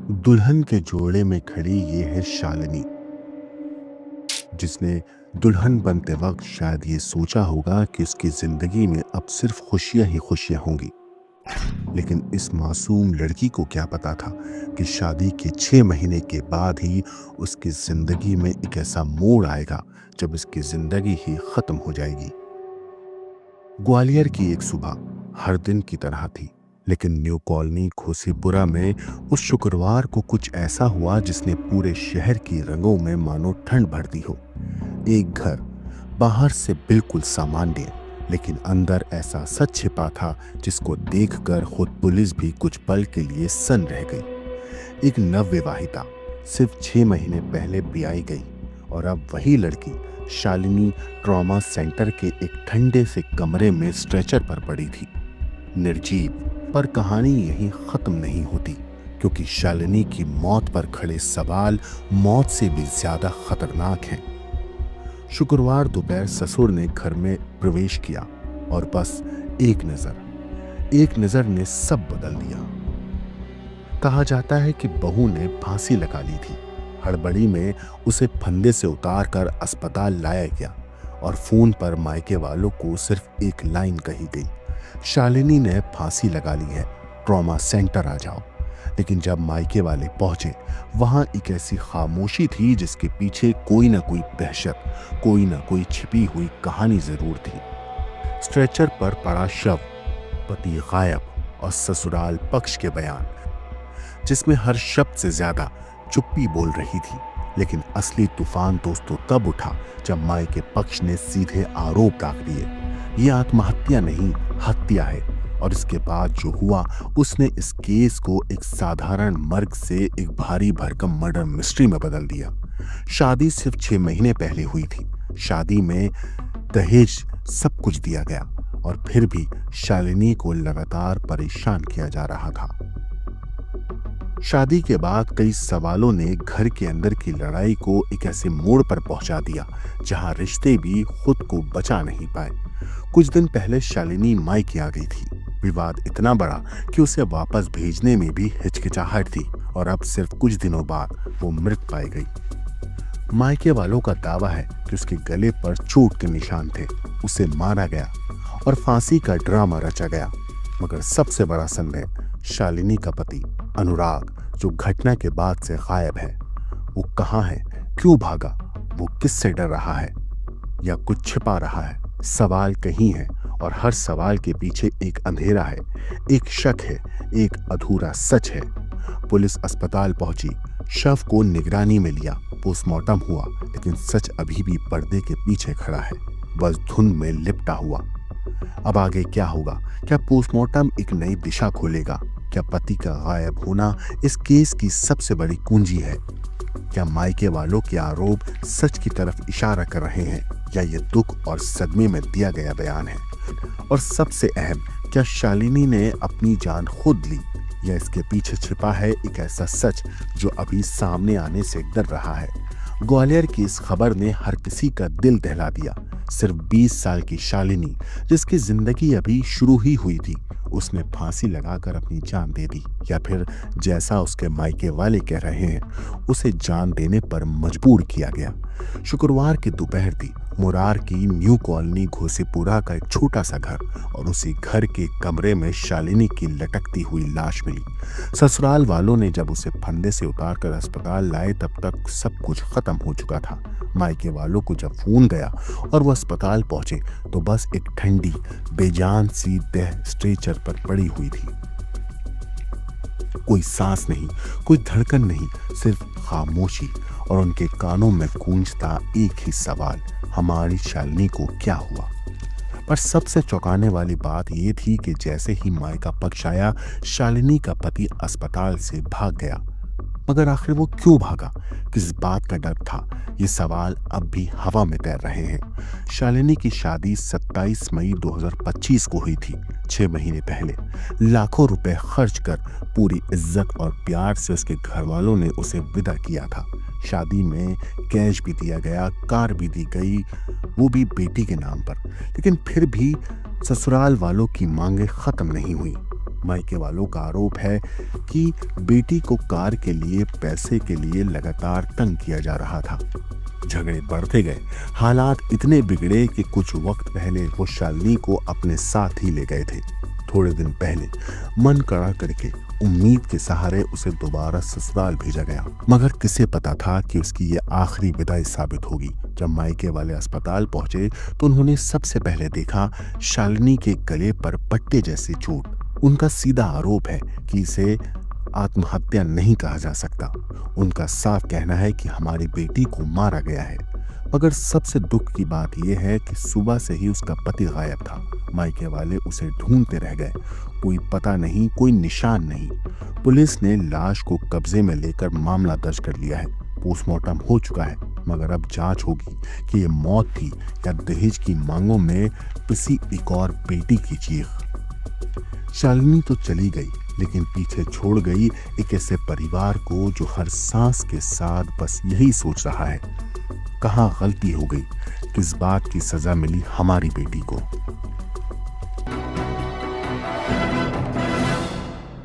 दुल्हन के जोड़े में खड़ी ये है शालिनी, जिसने दुल्हन बनते वक्त शायद ये सोचा होगा कि उसकी जिंदगी में अब सिर्फ खुशियां ही खुशियां होंगी। लेकिन इस मासूम लड़की को क्या पता था कि शादी के 6 महीने के बाद ही उसकी जिंदगी में एक ऐसा मोड़ आएगा जब उसकी जिंदगी ही खत्म हो जाएगी। ग्वालियर की एक सुबह हर दिन की तरह थी, लेकिन न्यू कॉलोनी घोसीपुरा में उस शुक्रवार को कुछ ऐसा हुआ जिसने पूरे शहर की रंगों में मानो ठंड भर दी हो। एक घर, बाहर से बिल्कुल सामान्य, लेकिन अंदर ऐसा सच छिपा था जिसको देखकर खुद पुलिस भी कुछ पल के लिए सन रह गई। एक नवविवाहिता सिर्फ 6 महीने पहले ब्याई गई और अब वही लड़की शालिनी ट्रॉमा सेंटर के एक ठंडे से कमरे में स्ट्रेचर पर पड़ी थी। निर्जीव, पर कहानी यहीं खत्म नहीं होती, क्योंकि शालिनी की मौत पर खड़े सवाल मौत से भी ज्यादा खतरनाक हैं। शुक्रवार दोपहर ससुर ने घर में प्रवेश किया और बस एक नजर ने सब बदल दिया। कहा जाता है कि बहू ने फांसी लगा ली थी। हड़बड़ी में उसे फंदे से उतारकर अस्पताल लाया गया और फोन पर मायके वालों को सिर्फ एक लाइन कही गई, शालिनी ने फांसी लगा ली है, ट्रॉमा सेंटर आ जाओ। लेकिन जब मायके वाले पहुंचे, वहां एक ऐसी खामोशी थी जिसके पीछे कोई ना कोई दहशत, कोई ना कोई छिपी हुई कहानी जरूर थी। स्ट्रेचर पर पड़ा शव, पति गायब और ससुराल पक्ष के बयान, जिसमें हर शब्द से ज्यादा चुप्पी बोल रही थी। लेकिन असली तूफान दोस्तों तब उठा जब मायके पक्ष ने सीधे आरोप दाग दिए। ये आत्महत्या नहीं, हत्या है। और इसके बाद जो हुआ, उसने इस केस को एक साधारण मर्ग से एक भारी भरकम मर्डर मिस्ट्री में बदल दिया। शादी सिर्फ 6 महीने पहले हुई थी। शादी में दहेज सब कुछ दिया गया और फिर भी शालिनी को लगातार परेशान किया जा रहा था। शादी के बाद कई सवालों ने घर के अंदर की लड़ाई को एक ऐसे मोड़ पर पहुंचा दिया जहां रिश्ते भी खुद को बचा नहीं पाए। कुछ दिन पहले शालिनी मायके आ गई थी। विवाद इतना बड़ा कि उसे वापस भेजने में भी हिचकिचाहट थी और अब सिर्फ कुछ दिनों बाद वो मृत पाई गई। मायके वालों का दावा है कि उसके गले पर चोट के निशान थे, उसे मारा गया और फांसी का ड्रामा रचा गया। मगर सबसे बड़ा संदेह शालिनी का पति अनुराग, जो घटना के बाद से गायब है। वो कहाँ है, क्यों भागा, वो किससे डर रहा है या कुछ छिपा रहा है? सवाल कहीं है और हर सवाल के पीछे एक अंधेरा है, एक शक है, एक अधूरा सच है। पुलिस अस्पताल पहुंची, शव को निगरानी में लिया, पोस्टमार्टम हुआ, लेकिन सच अभी भी पर्दे के पीछे खड़ा है, बस धुंध में लिपटा हुआ। अब आगे क्या होगा? क्या पोस्टमार्टम एक नई दिशा खोलेगा? क्या पति का गायब होना इस केस की सबसे बड़ी कुंजी है? क्या मायके वालों के आरोप सच की तरफ इशारा कर रहे हैं या ये दुख और सदमे में दिया गया बयान है? और सबसे अहम, क्या शालिनी ने अपनी जान खुद ली या इसके पीछे छिपा है एक ऐसा सच जो अभी सामने आने से डर रहा है? ग्वालियर की इस खबर ने हर किसी का दिल दहला दिया। सिर्फ 20 साल की शालिनी, जिसकी जिंदगी अभी शुरू ही हुई थी, उसने फांसी लगाकर अपनी जान दे दी, या फिर जैसा उसके मायके वाले कह रहे हैं, उसे जान देने पर मजबूर किया गया। शुक्रवार की दोपहर थी। मुरार की न्यू कॉलोनी घोसीपुरा का एक छोटा सा घर और उसी घर के कमरे में शालिनी की लटकती हुई लाश मिली। ससुराल वालों ने जब उसे फंदे से उतारकर अस्पताल लाए, तब तक सब कुछ खत्म हो चुका था। मायके वालों को जब फोन गया और वो अस्पताल पहुंचे, तो बस एक ठंडी बेजान सी देह स्ट्रेचर पर पड़ी हुई थी। कोई सांस नहीं, कोई धड़कन नहीं, सिर्फ खामोशी, और उनके कानों में गूंजता एक ही सवाल, हमारी शालिनी को क्या हुआ? पर सबसे चौंकाने वाली बात यह थी कि जैसे ही मायका पक्ष आया, शालिनी का पति अस्पताल से भाग गया। मगर आखिर वो क्यों भागा? किस बात का डर था? ये सवाल अब भी हवा में तैर रहे हैं। शालिनी की शादी 27 मई 2025 को हुई थी, 6 महीने पहले। लाखों रुपए खर्च कर, पूरी इज्जत और प्यार से उसके घर वालों ने उसे विदा किया था। शादी में कैश भी दिया गया, कार भी दी गई, वो भी बेटी के नाम पर। लेकिन फिर भी ससुराल वालों की मांगे खत्म नहीं हुई। मायके वालों का आरोप है कि बेटी को कार के लिए पैसे के लिए लगातार तंग किया जा रहा था। झगड़े बढ़ते गए, हालात इतने बिगड़े कि कुछ वक्त पहले वो शालिनी को अपने साथ ही ले गए थे। थोड़े दिन पहले मन कड़ा करके उम्मीद के सहारे उसे दोबारा ससुराल भेजा गया, मगर किसे पता था कि उसकी ये आखिरी विदाई साबित होगी। जब मायके वाले अस्पताल पहुंचे तो उन्होंने सबसे पहले देखा शालिनी के गले पर पट्टे जैसी चोट। उनका सीधा आरोप है कि इसे आत्महत्या नहीं कहा जा सकता। उनका साफ कहना है कि हमारी बेटी को मारा गया है। मगर सबसे दुख की बात यह है कि सुबह से ही उसका पति गायब था। मायके वाले उसे ढूंढते रह गए, कोई पता नहीं, कोई निशान नहीं। पुलिस ने लाश को कब्जे में लेकर मामला दर्ज कर लिया है। पोस्टमार्टम हो चुका है, मगर अब जांच होगी कि ये मौत थी या दहेज की मांगों में पिसी एक और बेटी की चीख। शालिनी तो चली गई, लेकिन पीछे छोड़ गई एक ऐसे परिवार को जो हर सांस के साथ बस यही सोच रहा है, कहाँ गलती हो गई, किस बात की सजा मिली हमारी बेटी को।